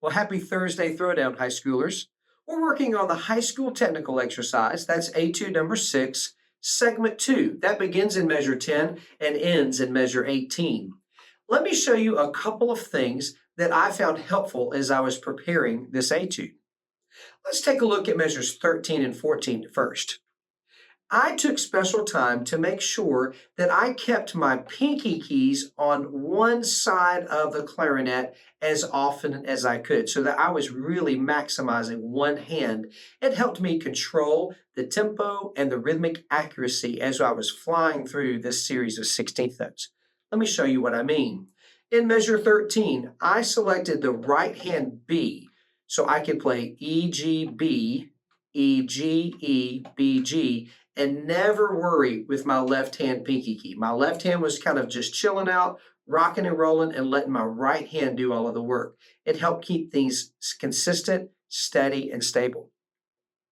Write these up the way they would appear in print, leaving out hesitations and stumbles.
Well, happy Thursday, Throwdown, high schoolers. We're working on the high school technical exercise. That's A2 number 6, segment 2. That begins in measure 10 and ends in measure 18. Let me show you a couple of things that I found helpful as I was preparing this etude. Let's take a look at measures 13 and 14 first. I took special time to make sure that I kept my pinky keys on one side of the clarinet as often as I could so that I was really maximizing one hand. It helped me control the tempo and the rhythmic accuracy as I was flying through this series of 16th notes. Let me show you what I mean. In measure 13, I selected the right hand B so I could play E, G, B, E, G, E, B, G, and never worry with my left hand pinky key. My left hand was kind of just chilling out, rocking and rolling, and letting my right hand do all of the work. It helped keep things consistent, steady, and stable.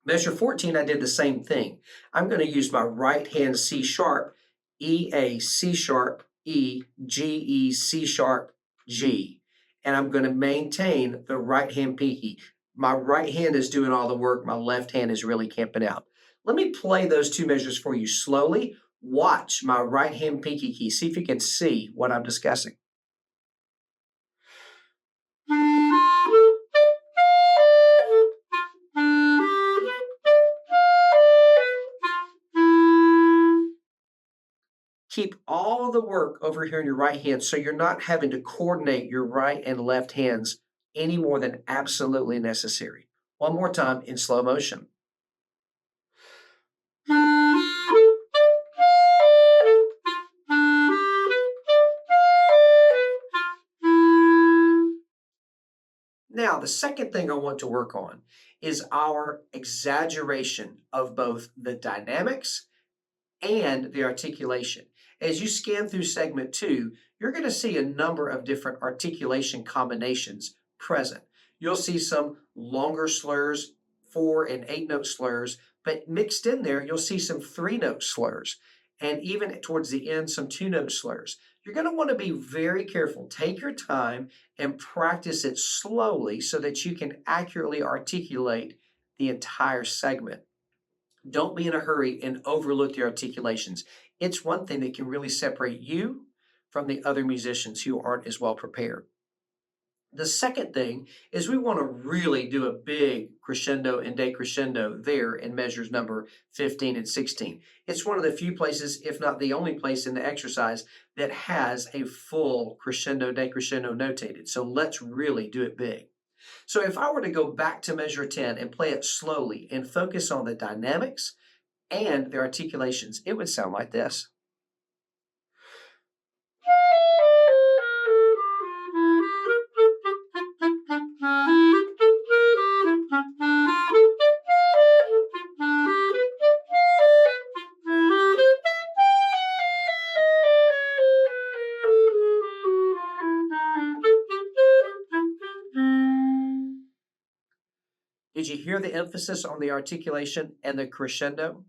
Measure 14, I did the same thing. I'm going to use my right hand C sharp, E, A, C sharp, E, G, E, C sharp, G. And I'm going to maintain the right hand pinky. My right hand is doing all the work. My left hand is really camping out. Let me play those two measures for you slowly. Watch my right hand pinky key. See if you can see what I'm discussing. Keep all the work over here in your right hand so you're not having to coordinate your right and left hands any more than absolutely necessary. One more time in slow motion. Now, the second thing I want to work on is our exaggeration of both the dynamics and the articulation. As you scan through segment 2, you're going to see a number of different articulation combinations present. You'll see some longer slurs, 4 and 8 note slurs, but mixed in there, you'll see some 3 note slurs, and even towards the end, some 2 note slurs. You're going to want to be very careful. Take your time and practice it slowly so that you can accurately articulate the entire segment. Don't be in a hurry and overlook the articulations. It's one thing that can really separate you from the other musicians who aren't as well prepared. The second thing is we want to really do a big crescendo and decrescendo there in measures number 15 and 16. It's one of the few places, if not the only place in the exercise, that has a full crescendo, decrescendo notated. So let's really do it big. So if I were to go back to measure 10 and play it slowly and focus on the dynamics and the articulations, it would sound like this. Did you hear the emphasis on the articulation and the crescendo?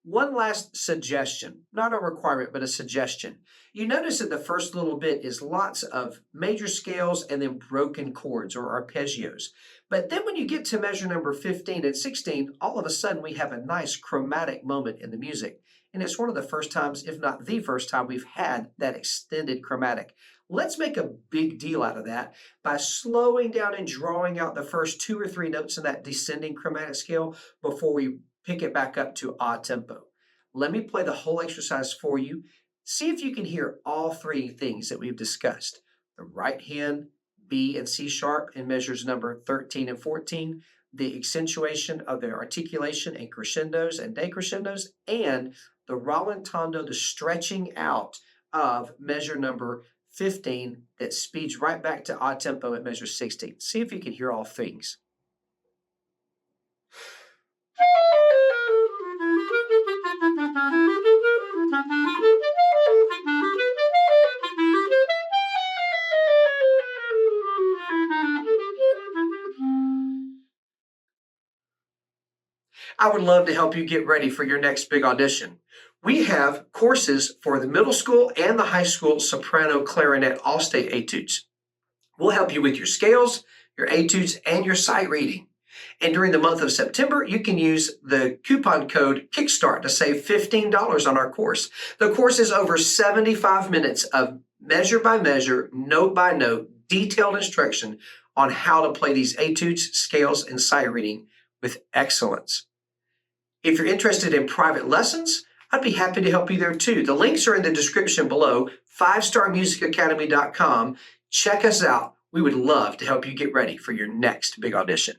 One last suggestion, not a requirement, but a suggestion. You notice that the first little bit is lots of major scales and then broken chords or arpeggios. But then when you get to measure number 15 and 16, all of a sudden we have a nice chromatic moment in the music. And it's one of the first times, if not the first time, we've had that extended chromatic. Let's make a big deal out of that by slowing down and drawing out the first 2 or 3 notes in that descending chromatic scale before we pick it back up to a tempo. Let me play the whole exercise for you. See if you can hear all 3 things that we've discussed. The right hand, B and C sharp in measures number 13 and 14, the accentuation of the articulation and crescendos and decrescendos, and the rallentando, the stretching out of measure number 15 that speeds right back to a tempo at measure 16. See if you can hear all things. I would love to help you get ready for your next big audition. We have courses for the middle school and the high school soprano clarinet all-state etudes. We'll help you with your scales, your etudes, and your sight reading. And during the month of September, you can use the coupon code KICKSTART to save $15 on our course. The course is over 75 minutes of measure by measure, note by note, detailed instruction on how to play these etudes, scales, and sight reading with excellence. If you're interested in private lessons, I'd be happy to help you there too. The links are in the description below, 5starmusicacademy.com. Check us out. We would love to help you get ready for your next big audition.